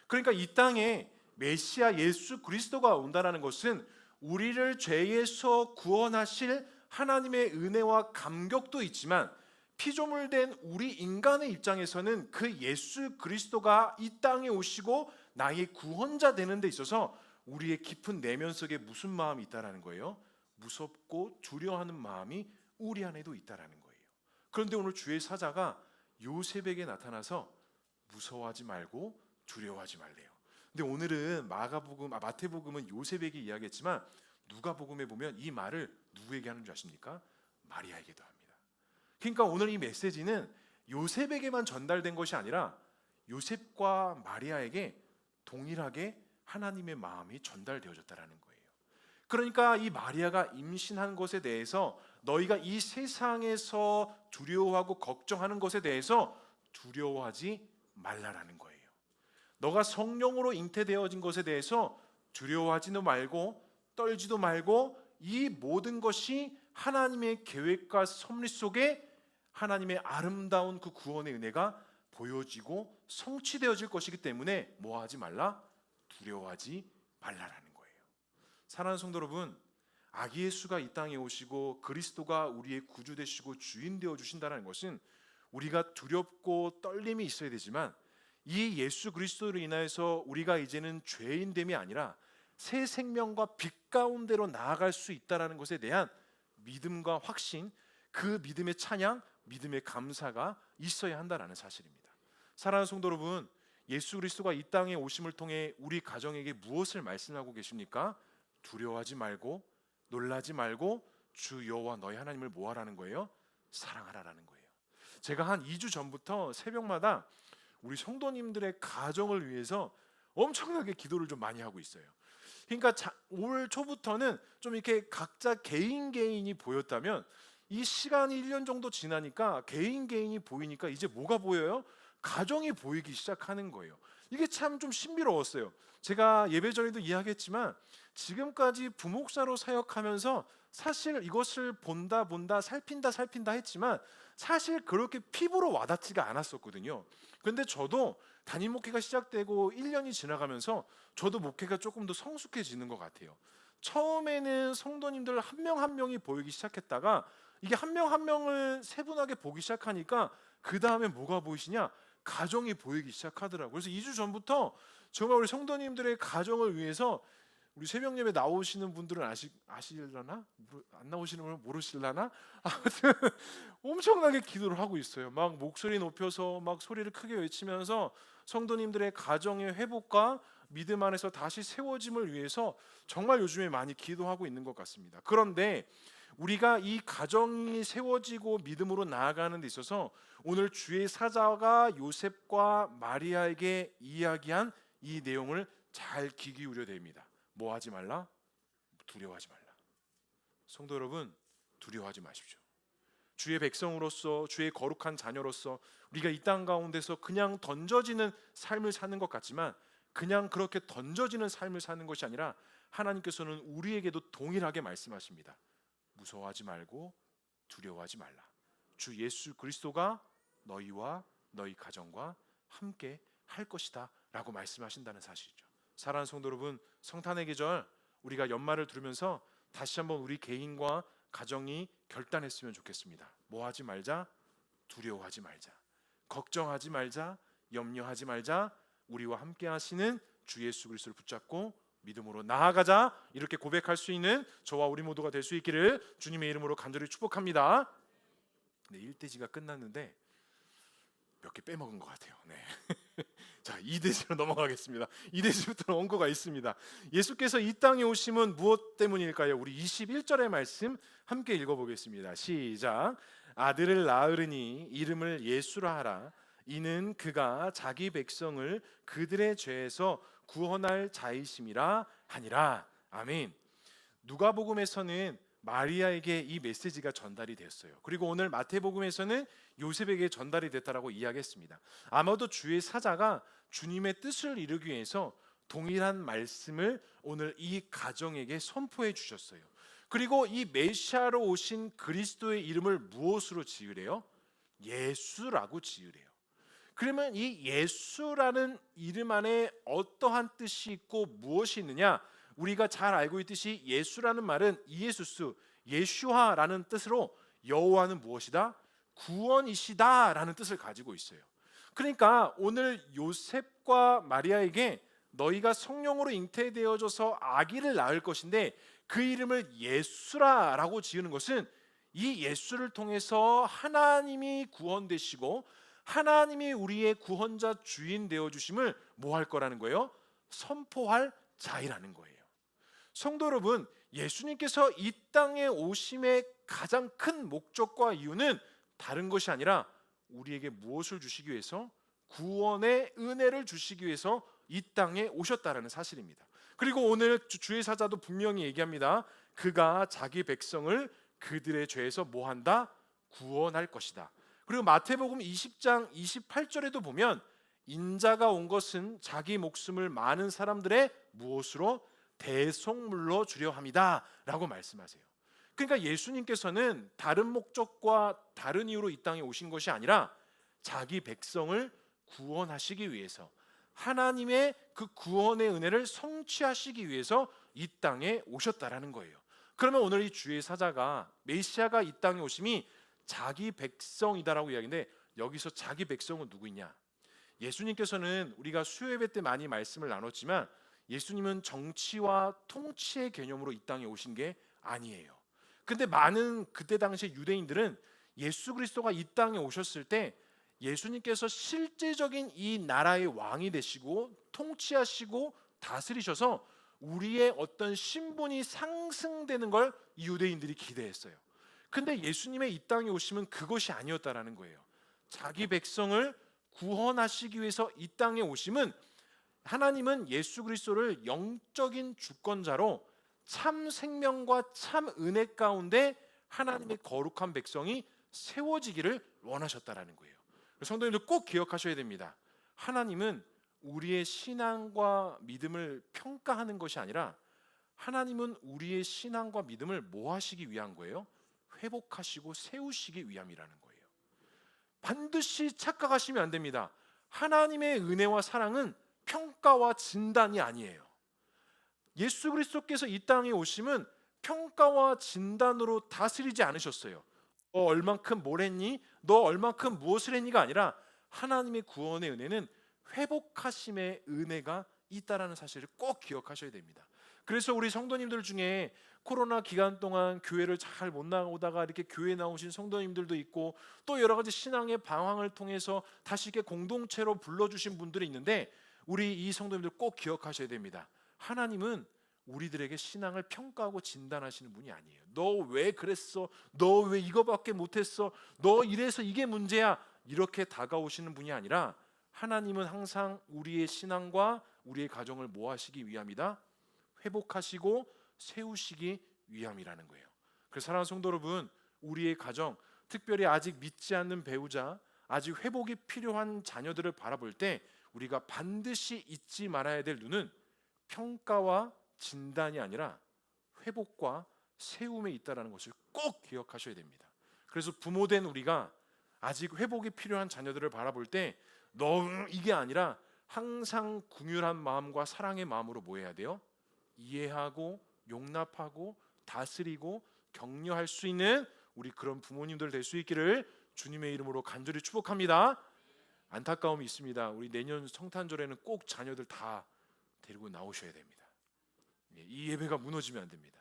그러니까 이 땅에 메시아 예수 그리스도가 온다는 것은 우리를 죄에서 구원하실 하나님의 은혜와 감격도 있지만, 피조물된 우리 인간의 입장에서는 그 예수 그리스도가 이 땅에 오시고 나의 구원자 되는 데 있어서 우리의 깊은 내면 속에 무슨 마음이 있다라는 거예요? 무섭고 두려워하는 마음이 우리 안에도 있다라는 거예요. 그런데 오늘 주의 사자가 요셉에게 나타나서 무서워하지 말고 두려워하지 말래요. 근데 오늘은 마태복음은 요셉에게 이야기했지만 누가복음에 보면 이 말을 누구에게 하는 줄 아십니까? 마리아에게도 합니다. 그러니까 오늘 이 메시지는 요셉에게만 전달된 것이 아니라 요셉과 마리아에게 동일하게 하나님의 마음이 전달되어졌다라는 거예요. 그러니까 이 마리아가 임신한 것에 대해서 너희가 이 세상에서 두려워하고 걱정하는 것에 대해서 두려워하지 말라라는 거예요. 너가 성령으로 잉태되어진 것에 대해서 두려워하지도 말고 떨지도 말고 이 모든 것이 하나님의 계획과 섭리 속에 하나님의 아름다운 그 구원의 은혜가 보여지고 성취되어질 것이기 때문에 뭐하지 말라? 두려워하지 말라라는 거예요. 사랑하는 성도 여러분, 아기 예수가 이 땅에 오시고 그리스도가 우리의 구주 되시고 주인 되어 주신다는 것은 우리가 두렵고 떨림이 있어야 되지만 이 예수 그리스도로 인하여서 우리가 이제는 죄인됨이 아니라 새 생명과 빛 가운데로 나아갈 수 있다는 것에 대한 믿음과 확신, 그 믿음의 찬양, 믿음의 감사가 있어야 한다는 사실입니다. 사랑하는 성도 여러분, 예수 그리스도가 이 땅에 오심을 통해 우리 가정에게 무엇을 말씀하고 계십니까? 두려워하지 말고 놀라지 말고 주 여호와 너희 하나님을 뭐하라는 거예요? 사랑하라라는 거예요. 제가 한 2주 전부터 새벽마다 우리 성도님들의 가정을 위해서 엄청나게 기도를 좀 많이 하고 있어요. 그러니까 올 초부터는 좀 이렇게 각자 개인이 보였다면 이 시간이 1년 정도 지나니까 개인이 보이니까 이제 뭐가 보여요? 가정이 보이기 시작하는 거예요. 이게 참 좀 신비로웠어요. 제가 예배 전에도 이야기했지만 지금까지 부목사로 사역하면서 사실 이것을 본다 살핀다 했지만 사실 그렇게 피부로 와닿지가 않았었거든요. 그런데 저도 담임 목회가 시작되고 1년이 지나가면서 저도 목회가 조금 더 성숙해지는 것 같아요. 처음에는 성도님들 한 명 한 명이 보이기 시작했다가 이게 한 명 한 명을 세분하게 보기 시작하니까 그 다음에 뭐가 보이시냐? 가정이 보이기 시작하더라고요. 그래서 2주 전부터 정말 우리 성도님들의 가정을 위해서 우리 새벽 예배 나오시는 분들은 아시려나? 안 나오시는 분은 모르실라나? 아무튼 엄청나게 기도를 하고 있어요. 막 목소리 높여서 막 소리를 크게 외치면서 성도님들의 가정의 회복과 믿음 안에서 다시 세워짐을 위해서 정말 요즘에 많이 기도하고 있는 것 같습니다. 그런데 우리가 이 가정이 세워지고 믿음으로 나아가는 데 있어서 오늘 주의 사자가 요셉과 마리아에게 이야기한 이 내용을 잘 귀 기울여야 됩니다. 뭐 하지 말라? 두려워하지 말라. 성도 여러분, 두려워하지 마십시오. 주의 백성으로서, 주의 거룩한 자녀로서 우리가 이 땅 가운데서 그냥 던져지는 삶을 사는 것 같지만 그냥 그렇게 던져지는 삶을 사는 것이 아니라 하나님께서는 우리에게도 동일하게 말씀하십니다. 무서워하지 말고 두려워하지 말라. 주 예수 그리스도가 너희와 너희 가정과 함께 할 것이다 라고 말씀하신다는 사실이죠. 사랑하는 성도 여러분, 성탄의 계절 우리가 연말을 두르면서 다시 한번 우리 개인과 가정이 결단했으면 좋겠습니다. 뭐하지 말자? 두려워하지 말자. 걱정하지 말자. 염려하지 말자. 우리와 함께 하시는 주 예수 그리스도를 붙잡고 믿음으로 나아가자. 이렇게 고백할 수 있는 저와 우리 모두가 될 수 있기를 주님의 이름으로 간절히 축복합니다. 네, 1대지가 끝났는데 몇 개 빼먹은 것 같아요. 네. 자, 2대지로 넘어가겠습니다. 2대지부터는 원고가 있습니다. 예수께서 이 땅에 오심은 무엇 때문일까요? 우리 21절의 말씀 함께 읽어보겠습니다. 시작. 아들을 낳으리니 이름을 예수라 하라. 이는 그가 자기 백성을 그들의 죄에서 구원할 자이심이라 하니라. 아멘. 누가복음에서는 마리아에게 이 메시지가 전달이 됐어요. 그리고 오늘 마태복음에서는 요셉에게 전달이 됐다라고 이야기했습니다. 아마도 주의 사자가 주님의 뜻을 이루기 위해서 동일한 말씀을 오늘 이 가정에게 선포해 주셨어요. 그리고 이 메시아로 오신 그리스도의 이름을 무엇으로 지으래요? 예수라고 지으래요. 그러면 이 예수라는 이름 안에 어떠한 뜻이 있고 무엇이 있느냐? 우리가 잘 알고 있듯이 예수라는 말은 이에수스, 예슈아라는 뜻으로 여호와는 무엇이다? 구원이시다라는 뜻을 가지고 있어요. 그러니까 오늘 요셉과 마리아에게 너희가 성령으로 잉태되어져서 아기를 낳을 것인데 그 이름을 예수라라고 지으는 것은 이 예수를 통해서 하나님이 구원되시고 하나님이 우리의 구원자 주인 되어 주심을 뭐 할 거라는 거예요? 선포할 자이라는 거예요. 성도 여러분, 예수님께서 이 땅에 오심의 가장 큰 목적과 이유는 다른 것이 아니라 우리에게 무엇을 주시기 위해서? 구원의 은혜를 주시기 위해서 이 땅에 오셨다라는 사실입니다. 그리고 오늘 주의 사자도 분명히 얘기합니다. 그가 자기 백성을 그들의 죄에서 뭐한다? 구원할 것이다. 그리고 마태복음 20장 28절에도 보면 인자가 온 것은 자기 목숨을 많은 사람들의 무엇으로? 대속물로 주려 함이다 라고 말씀하세요. 그러니까 예수님께서는 다른 목적과 다른 이유로 이 땅에 오신 것이 아니라 자기 백성을 구원하시기 위해서, 하나님의 그 구원의 은혜를 성취하시기 위해서 이 땅에 오셨다라는 거예요. 그러면 오늘 이 주의 사자가, 메시아가 이 땅에 오심이 자기 백성이다라고 이야기인데, 여기서 자기 백성은 누구이냐? 예수님께서는 우리가 수요 예배 때 많이 말씀을 나눴지만 예수님은 정치와 통치의 개념으로 이 땅에 오신 게 아니에요. 근데 많은 그때 당시 유대인들은 예수 그리스도가 이 땅에 오셨을 때 예수님께서 실제적인 이 나라의 왕이 되시고 통치하시고 다스리셔서 우리의 어떤 신분이 상승되는 걸 이 유대인들이 기대했어요. 근데 예수님의 이 땅에 오심은 그것이 아니었다라는 거예요. 자기 백성을 구원하시기 위해서 이 땅에 오심은, 하나님은 예수 그리스도를 영적인 주권자로 참 생명과 참 은혜 가운데 하나님의 거룩한 백성이 세워지기를 원하셨다라는 거예요. 성도님들 꼭 기억하셔야 됩니다. 하나님은 우리의 신앙과 믿음을 평가하는 것이 아니라 하나님은 우리의 신앙과 믿음을 뭐 하시기 위한 거예요? 회복하시고 세우시기 위함이라는 거예요. 반드시 착각하시면 안 됩니다. 하나님의 은혜와 사랑은 평가와 진단이 아니에요. 예수 그리스도께서 이 땅에 오심은 평가와 진단으로 다스리지 않으셨어요. 너 얼만큼 뭘 했니? 너 얼만큼 무엇을 했니가 아니라 하나님의 구원의 은혜는 회복하심의 은혜가 있다라는 사실을 꼭 기억하셔야 됩니다. 그래서 우리 성도님들 중에 코로나 기간 동안 교회를 잘 못 나오다가 이렇게 교회 나오신 성도님들도 있고, 또 여러 가지 신앙의 방황을 통해서 다시 이렇게 공동체로 불러주신 분들이 있는데, 우리 이 성도님들 꼭 기억하셔야 됩니다. 하나님은 우리들에게 신앙을 평가하고 진단하시는 분이 아니에요. 너 왜 그랬어? 너 왜 이거밖에 못했어? 너 이래서 이게 문제야? 이렇게 다가오시는 분이 아니라 하나님은 항상 우리의 신앙과 우리의 가정을 뭐 하시기 위함이다? 회복하시고 세우시기 위함이라는 거예요. 그래서 사랑하는 성도 여러분, 우리의 가정, 특별히 아직 믿지 않는 배우자, 아직 회복이 필요한 자녀들을 바라볼 때 우리가 반드시 잊지 말아야 될 눈은 평가와 진단이 아니라 회복과 세움에 있다라는 것을 꼭 기억하셔야 됩니다. 그래서 부모된 우리가 아직 회복이 필요한 자녀들을 바라볼 때 너무 이게 아니라 항상 긍휼한 마음과 사랑의 마음으로 뭐 해야 돼요? 이해하고 용납하고 다스리고 격려할 수 있는 우리 그런 부모님들 될 수 있기를 주님의 이름으로 간절히 축복합니다. 안타까움이 있습니다. 우리 내년 성탄절에는 꼭 자녀들 다 데리고 나오셔야 됩니다. 이 예배가 무너지면 안 됩니다.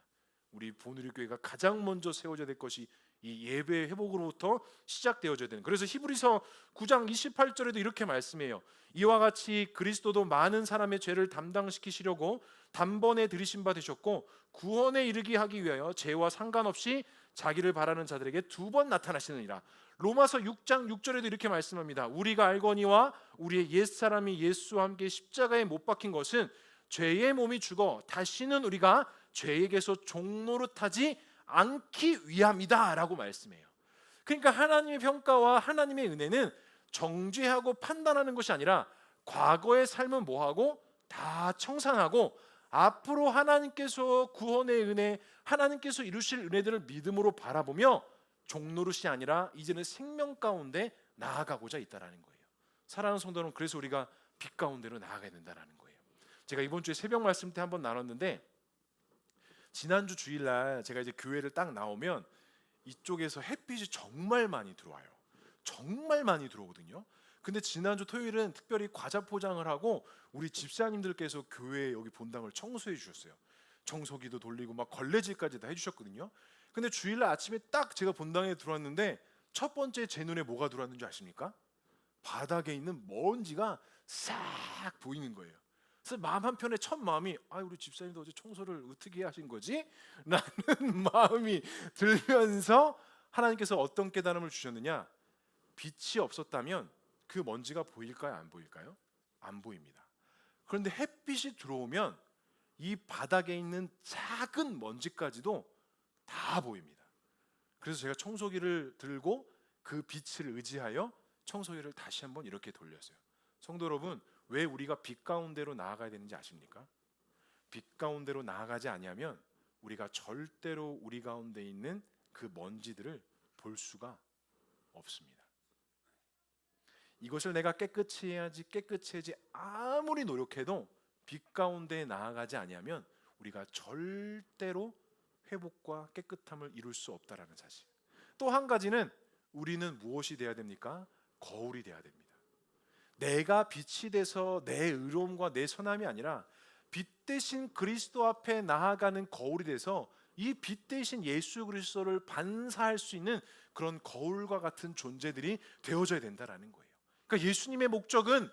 우리 보누리교회가 가장 먼저 세워져야 될 것이 이 예배 회복으로부터 시작되어져야 되는. 그래서 히브리서 9장 28절에도 이렇게 말씀해요. 이와 같이 그리스도도 많은 사람의 죄를 담당시키시려고 단번에 들이신 바 되셨고 구원에 이르게 하기 위하여 죄와 상관없이 자기를 바라는 자들에게 두 번 나타나시느니라. 로마서 6장 6절에도 이렇게 말씀합니다. 우리가 알거니와 우리의 옛사람이 예수와 함께 십자가에 못 박힌 것은 죄의 몸이 죽어 다시는 우리가 죄에게서 종노릇하지 않기 위함이다 라고 말씀해요. 그러니까 하나님의 평가와 하나님의 은혜는 정죄하고 판단하는 것이 아니라 과거의 삶은 뭐하고 다 청산하고 앞으로 하나님께서 구원의 은혜, 하나님께서 이루실 은혜들을 믿음으로 바라보며 종노릇이 아니라 이제는 생명 가운데 나아가고자 있다라는 거예요. 사랑하는 성도는 그래서 우리가 빛 가운데로 나아가야 된다라는 거예요. 제가 이번 주에 새벽 말씀 때 한번 나눴는데, 지난주 주일날 제가 이제 교회를 딱 나오면 이쪽에서 햇빛이 정말 많이 들어와요. 정말 많이 들어오거든요. 근데 지난주 토요일은 특별히 과자 포장을 하고 우리 집사님들께서 교회 여기 본당을 청소해 주셨어요. 청소기도 돌리고 막 걸레질까지 다 해주셨거든요. 근데 주일날 아침에 딱 제가 본당에 들어왔는데 첫 번째 제 눈에 뭐가 들어왔는지 아십니까? 바닥에 있는 먼지가 싹 보이는 거예요. 그래서 마음 한편에 첫 마음이 우리 집사님도 어제 청소를 어떻게 하신 거지? 라는 마음이 들면서 하나님께서 어떤 깨달음을 주셨느냐? 빛이 없었다면 그 먼지가 보일까요? 안 보일까요? 안 보입니다. 그런데 햇빛이 들어오면 이 바닥에 있는 작은 먼지까지도 다 보입니다. 그래서 제가 청소기를 들고 그 빛을 의지하여 청소기를 다시 한번 이렇게 돌렸어요. 성도 여러분, 왜 우리가 빛 가운데로 나아가야 되는지 아십니까? 빛 가운데로 나아가지 아니하면 우리가 절대로 우리 가운데 있는 그 먼지들을 볼 수가 없습니다. 이것을 내가 깨끗이 해야지 아무리 노력해도 빛 가운데 나아가지 아니하면 우리가 절대로 회복과 깨끗함을 이룰 수 없다라는 사실. 또 한 가지는 우리는 무엇이 돼야 됩니까? 거울이 돼야 됩니다. 내가 빛이 돼서 내 의로움과 내 선함이 아니라 빛 대신 그리스도 앞에 나아가는 거울이 돼서 이 빛 대신 예수 그리스도를 반사할 수 있는 그런 거울과 같은 존재들이 되어져야 된다라는 거예요. 그러니까 예수님의 목적은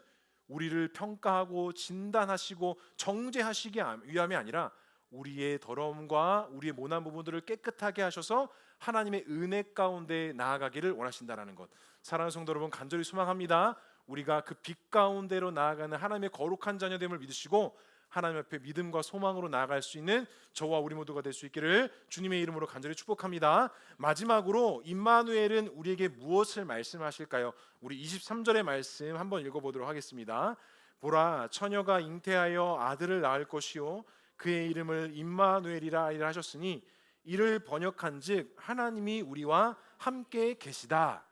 우리를 평가하고 진단하시고 정죄하시기 위함이 아니라 우리의 더러움과 우리의 모난 부분들을 깨끗하게 하셔서 하나님의 은혜 가운데 나아가기를 원하신다라는 것. 사랑하는 성도 여러분, 간절히 소망합니다. 우리가 그 빛 가운데로 나아가는 하나님의 거룩한 자녀됨을 믿으시고 하나님 앞에 믿음과 소망으로 나아갈 수 있는 저와 우리 모두가 될 수 있기를 주님의 이름으로 간절히 축복합니다. 마지막으로 임마누엘은 우리에게 무엇을 말씀하실까요? 우리 23절의 말씀 한번 읽어보도록 하겠습니다. 보라, 처녀가 잉태하여 아들을 낳을 것이요 그의 이름을 임마누엘이라 하셨으니 이를 번역한즉 하나님이 우리와 함께 계시다.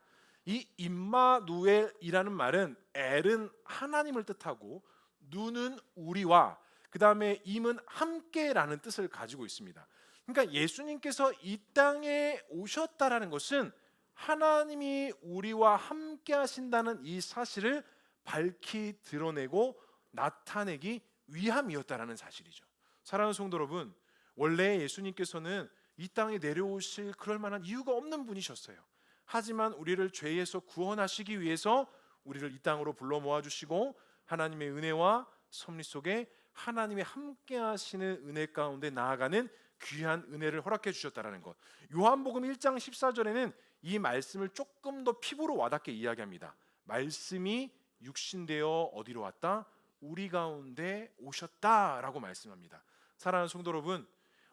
이 임마누엘이라는 말은 엘은 하나님을 뜻하고 누는 우리와 그 다음에 임은 함께라는 뜻을 가지고 있습니다. 그러니까 예수님께서 이 땅에 오셨다라는 것은 하나님이 우리와 함께 하신다는 이 사실을 밝히 드러내고 나타내기 위함이었다라는 사실이죠. 사랑하는 성도 여러분, 원래 예수님께서는 이 땅에 내려오실 그럴 만한 이유가 없는 분이셨어요. 하지만 우리를 죄에서 구원하시기 위해서 우리를 이 땅으로 불러 모아주시고 하나님의 은혜와 섭리 속에 하나님의 함께 하시는 은혜 가운데 나아가는 귀한 은혜를 허락해 주셨다라는 것. 요한복음 1장 14절에는 이 말씀을 조금 더 피부로 와닿게 이야기합니다. 말씀이 육신되어 어디로 왔다? 우리 가운데 오셨다라고 말씀합니다. 사랑하는 성도 여러분,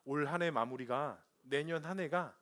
올 한 해 마무리가 내년 한 해가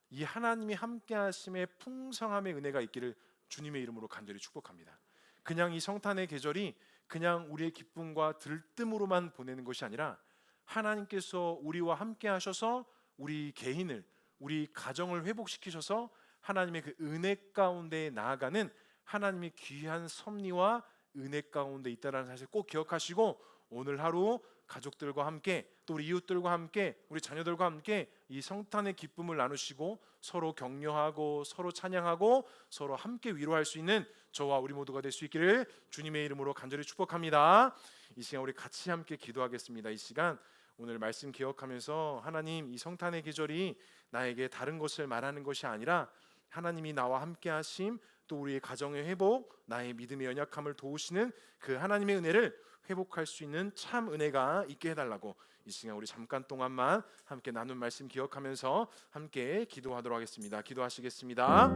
이 하나님이 함께 하심의 풍성함의 은혜가 있기를 주님의 이름으로 간절히 축복합니다. 그냥 이 성탄의 계절이 그냥 우리의 기쁨과 들뜸으로만 보내는 것이 아니라 하나님께서 우리와 함께 하셔서 우리 개인을, 우리 가정을 회복시키셔서 하나님의 그 은혜 가운데 나아가는 하나님의 귀한 섭리와 은혜 가운데 있다는 사실 꼭 기억하시고 오늘 하루 가족들과 함께 또 우리 이웃들과 함께 우리 자녀들과 함께 이 성탄의 기쁨을 나누시고 서로 격려하고 서로 찬양하고 서로 함께 위로할 수 있는 저와 우리 모두가 될 수 있기를 주님의 이름으로 간절히 축복합니다. 이 시간 우리 같이 함께 기도하겠습니다. 이 시간 오늘 말씀 기억하면서 하나님, 이 성탄의 계절이 나에게 다른 것을 말하는 것이 아니라 하나님이 나와 함께 하심, 또 우리의 가정의 회복, 나의 믿음의 연약함을 도우시는 그 하나님의 은혜를 회복할 수 있는 참 은혜가 있게 해달라고 이 시간 우리 잠깐 동안만 함께 나눈 말씀 기억하면서 함께 기도하도록 하겠습니다. 기도하시겠습니다.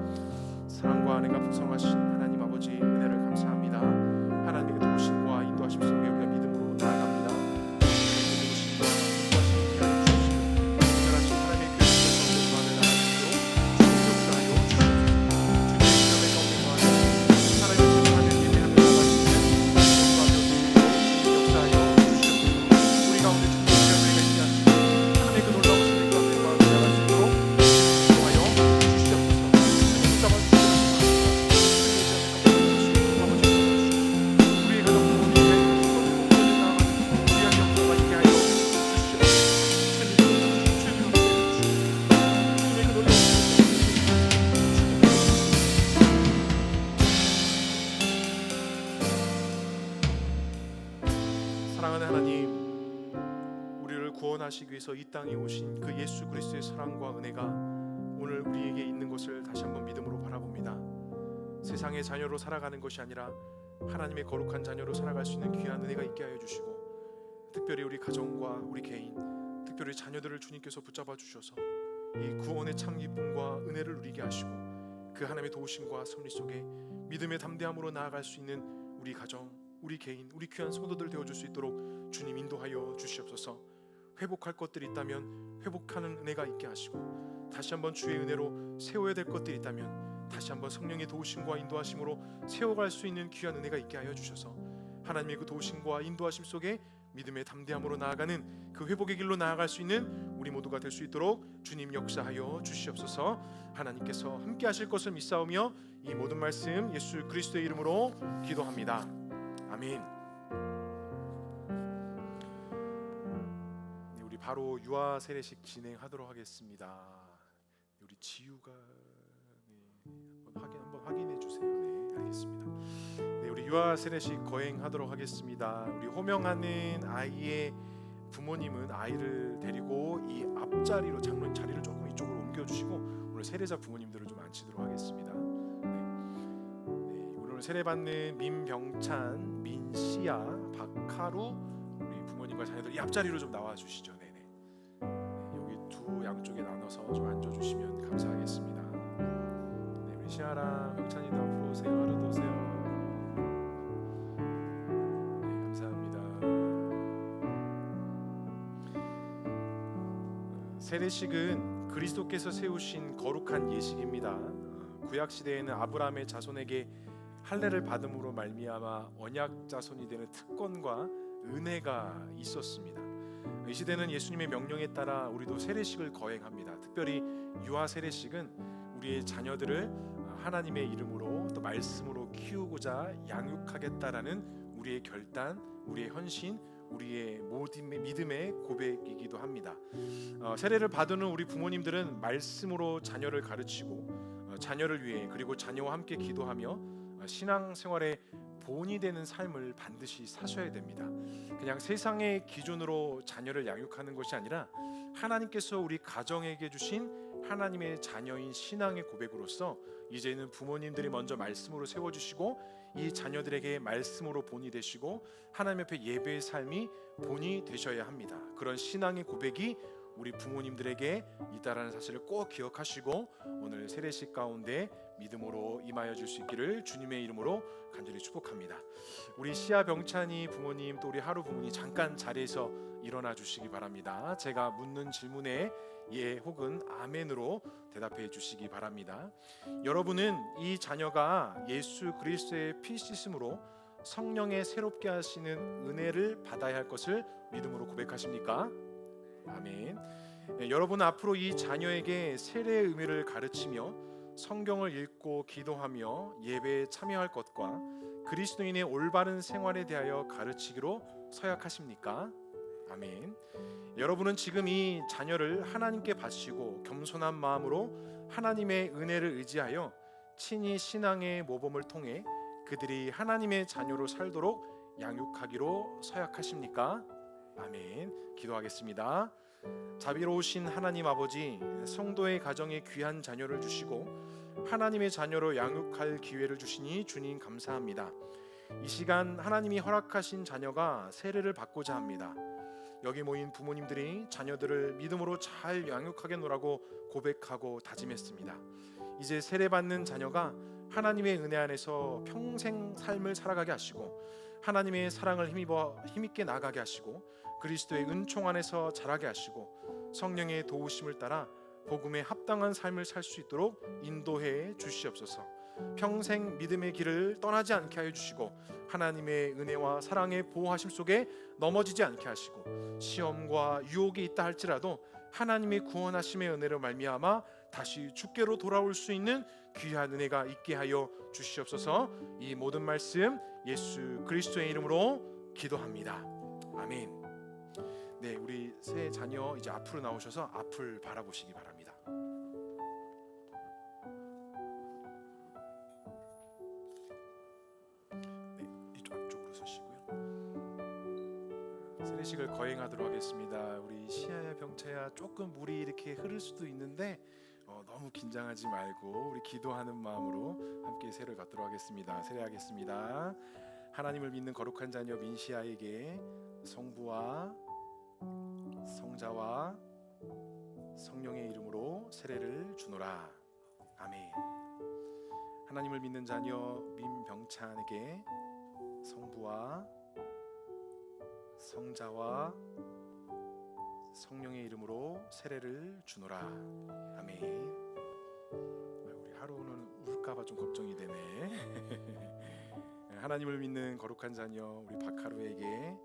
사랑과 은혜가 풍성하신 하나님 아버지, 은혜를 감사합니다. 하나님의 도우심과 인도하심 속에 우리가 믿음으로 나아갑니다. 사랑하는 하나님, 우리를 구원하시기 위해서 이 땅에 오신 그 예수 그리스도의 사랑과 은혜가 오늘 우리에게 있는 것을 다시 한번 믿음으로 바라봅니다. 세상의 자녀로 살아가는 것이 아니라 하나님의 거룩한 자녀로 살아갈 수 있는 귀한 은혜가 있게 하여 주시고 특별히 우리 가정과 우리 개인, 특별히 자녀들을 주님께서 붙잡아 주셔서 이 구원의 참 기쁨과 은혜를 누리게 하시고 그 하나님의 도우심과 섭리 속에 믿음의 담대함으로 나아갈 수 있는 우리 가정, 우리 개인, 우리 귀한 성도들 되어줄 수 있도록 주님 인도하여 주시옵소서. 회복할 것들이 있다면 회복하는 은혜가 있게 하시고, 다시 한번 주의 은혜로 세워야 될 것들이 있다면 다시 한번 성령의 도우심과 인도하심으로 세워갈 수 있는 귀한 은혜가 있게 하여 주셔서 하나님의 그 도우심과 인도하심 속에 믿음의 담대함으로 나아가는 그 회복의 길로 나아갈 수 있는 우리 모두가 될 수 있도록 주님 역사하여 주시옵소서. 하나님께서 함께 하실 것을 믿사오며 이 모든 말씀 예수 그리스도의 이름으로 기도합니다. 아멘. 네, 우리 바로 유아 세례식 진행하도록 하겠습니다. 우리 지유가 한번 확인해 주세요. 네, 알겠습니다. 네, 우리 유아 세례식 거행하도록 하겠습니다. 우리 호명하는 아이의 부모님은 아이를 데리고 이 앞자리로, 장로님 자리를 조금 이쪽으로 옮겨주시고 오늘 세례자 부모님들을 좀 앉히도록 하겠습니다. 오늘 세례받는 민병찬, 민시아, 박하루 우리 부모님과 자녀들 이 앞자리로 좀 나와주시죠. 네네. 여기 두 양쪽에 나눠서 좀 앉아주시면 감사하겠습니다. 네, 우리 시아랑 병찬이도 앞으로 오세요. 하루도 오세요. 네, 감사합니다. 세례식은 그리스도께서 세우신 거룩한 예식입니다. 구약 시대에는 아브라함의 자손에게 할례를 받음으로 말미암아 언약 자손이 되는 특권과 은혜가 있었습니다. 이 시대는 예수님의 명령에 따라 우리도 세례식을 거행합니다. 특별히 유아 세례식은 우리의 자녀들을 하나님의 이름으로 또 말씀으로 키우고자 양육하겠다라는 우리의 결단, 우리의 헌신, 우리의 모든 믿음의 고백이기도 합니다. 세례를 받은 우리 부모님들은 말씀으로 자녀를 가르치고 자녀를 위해 그리고 자녀와 함께 기도하며 신앙생활의 본이 되는 삶을 반드시 사셔야 됩니다. 그냥 세상의 기준으로 자녀를 양육하는 것이 아니라 하나님께서 우리 가정에게 주신 하나님의 자녀인 신앙의 고백으로서 이제는 부모님들이 먼저 말씀으로 세워주시고 이 자녀들에게 말씀으로 본이 되시고 하나님 앞에 예배의 삶이 본이 되셔야 합니다. 그런 신앙의 고백이 우리 부모님들에게 있다라는 사실을 꼭 기억하시고 오늘 세례식 가운데 믿음으로 임하여 줄 수 있기를 주님의 이름으로 간절히 축복합니다. 우리 시아 병찬이 부모님 또 우리 하루 부모님 잠깐 자리에서 일어나 주시기 바랍니다. 제가 묻는 질문에 예 혹은 아멘으로 대답해 주시기 바랍니다. 여러분은 이 자녀가 예수 그리스도의 피 씻음으로 성령의 새롭게 하시는 은혜를 받아야 할 것을 믿음으로 고백하십니까? 아멘. 네, 여러분은 앞으로 이 자녀에게 세례의 의미를 가르치며 성경을 읽고 기도하며 예배에 참여할 것과 그리스도인의 올바른 생활에 대하여 가르치기로 서약하십니까? 아멘. 여러분은 지금 이 자녀를 하나님께 바치고 겸손한 마음으로 하나님의 은혜를 의지하여 친히 신앙의 모범을 통해 그들이 하나님의 자녀로 살도록 양육하기로 서약하십니까? 아멘. 기도하겠습니다. 자비로우신 하나님 아버지, 성도의 가정에 귀한 자녀를 주시고 하나님의 자녀로 양육할 기회를 주시니 주님 감사합니다. 이 시간 하나님이 허락하신 자녀가 세례를 받고자 합니다. 여기 모인 부모님들이 자녀들을 믿음으로 잘 양육하겠노라고 고백하고 다짐했습니다. 이제 세례받는 자녀가 하나님의 은혜 안에서 평생 삶을 살아가게 하시고 하나님의 사랑을 힘있게 나가게 하시고 그리스도의 은총 안에서 자라게 하시고 성령의 도우심을 따라 복음에 합당한 삶을 살 수 있도록 인도해 주시옵소서. 평생 믿음의 길을 떠나지 않게 하여 주시고 하나님의 은혜와 사랑의 보호하심 속에 넘어지지 않게 하시고 시험과 유혹이 있다 할지라도 하나님의 구원하심의 은혜로 말미암아 다시 주께로 돌아올 수 있는 귀한 은혜가 있게 하여 주시옵소서. 이 모든 말씀 예수 그리스도의 이름으로 기도합니다. 아멘. 네, 우리 새 자녀 이제 앞으로 나오셔서 앞을 바라보시기 바랍니다. 네, 이쪽으로 서시고요. 세례식을 거행하도록 하겠습니다. 우리 시아야 병차야 조금 물이 이렇게 흐를 수도 있는데 너무 긴장하지 말고 우리 기도하는 마음으로 함께 세례를 받도록 하겠습니다. 세례하겠습니다. 하나님을 믿는 거룩한 자녀 민시아에게 성부와 성자와 성령의 이름으로 세례를 주노라. 아멘. 하나님을 믿는 자녀 민병찬에게 성부와 성자와 성령의 이름으로 세례를 주노라. 아멘. 우리 하루는 울까봐 좀 걱정이 되네. 하나님을 믿는 거룩한 자녀 우리 박하루에게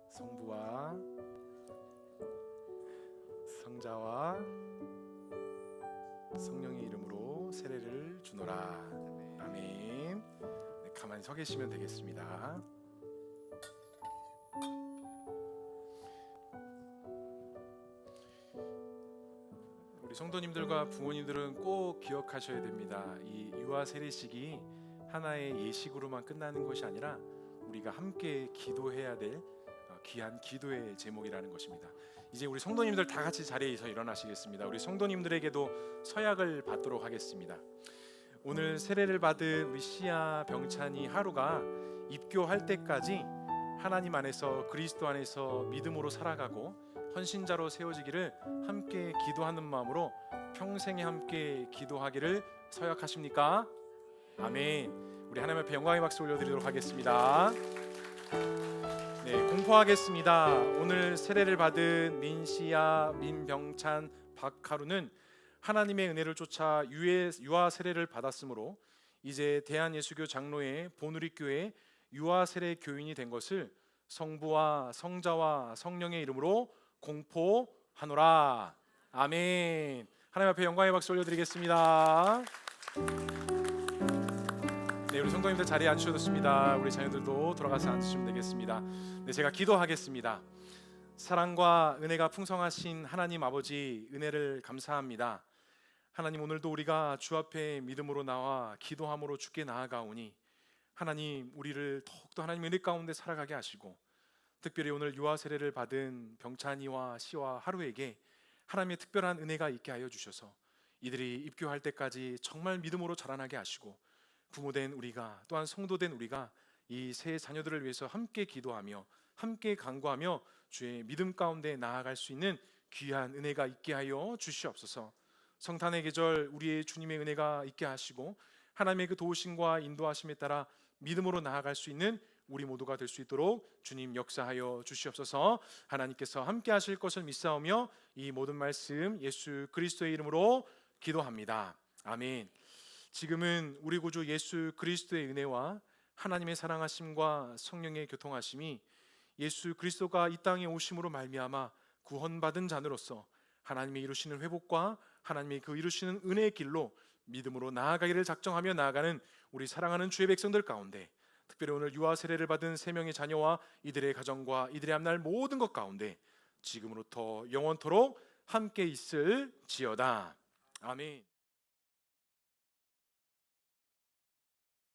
성부와 성자와 성령의 이름으로 세례를 주노라. 아멘. 네, 가만히 서 계시면 되겠습니다. 우리 성도님들과 부모님들은 꼭 기억하셔야 됩니다. 이 유아 세례식이 하나의 예식으로만 끝나는 것이 아니라 우리가 함께 기도해야 될 귀한 기도의 제목이라는 것입니다. 이제 우리 성도님들 다 같이 자리에서 일어나시겠습니다. 우리 성도님들에게도 서약을 받도록 하겠습니다. 오늘 세례를 받은 우리 시아 병찬이 하루가 입교할 때까지 하나님 안에서 그리스도 안에서 믿음으로 살아가고 헌신자로 세워지기를 함께 기도하는 마음으로 평생에 함께 기도하기를 서약하십니까? 아멘. 우리 하나님 앞에 영광의 박수 올려드리도록 하겠습니다. 네, 공포하겠습니다. 오늘 세례를 받은 민시아, 민병찬, 박하루는 하나님의 은혜를 쫓아 유아 세례를 받았으므로 이제 대한예수교 장로회 보누리교회 유아 세례 교인이 된 것을 성부와 성자와 성령의 이름으로 공포하노라. 아멘. 하나님 앞에 영광의 박수 올려드리겠습니다. 네, 우리 성도님들 자리에 앉으셔도 좋습니다. 우리 자녀들도 돌아가서 앉으시면 되겠습니다. 네, 제가 기도하겠습니다. 사랑과 은혜가 풍성하신 하나님 아버지, 은혜를 감사합니다. 하나님, 오늘도 우리가 주 앞에 믿음으로 나와 기도함으로 주께 나아가오니 하나님, 우리를 더욱더 하나님의 은혜 가운데 살아가게 하시고, 특별히 오늘 유아 세례를 받은 병찬이와 시와 하루에게 하나님의 특별한 은혜가 있게 하여 주셔서 이들이 입교할 때까지 정말 믿음으로 자라나게 하시고, 부모된 우리가 또한 성도된 우리가 이 새 자녀들을 위해서 함께 기도하며 함께 간구하며 주의 믿음 가운데 나아갈 수 있는 귀한 은혜가 있게 하여 주시옵소서. 성탄의 계절 우리의 주님의 은혜가 있게 하시고 하나님의 그 도우심과 인도하심에 따라 믿음으로 나아갈 수 있는 우리 모두가 될 수 있도록 주님 역사하여 주시옵소서. 하나님께서 함께 하실 것을 믿사오며 이 모든 말씀 예수 그리스도의 이름으로 기도합니다. 아멘. 지금은 우리 구주 예수 그리스도의 은혜와 하나님의 사랑하심과 성령의 교통하심이 예수 그리스도가 이 땅에 오심으로 말미암아 구원받은 자녀로서 하나님의 이루시는 회복과 하나님의 그 이루시는 은혜의 길로 믿음으로 나아가기를 작정하며 나아가는 우리 사랑하는 주의 백성들 가운데, 특별히 오늘 유아 세례를 받은 3명의 자녀와 이들의 가정과 이들의 앞날 모든 것 가운데 지금으로부터 영원토록 함께 있을지어다. 아멘.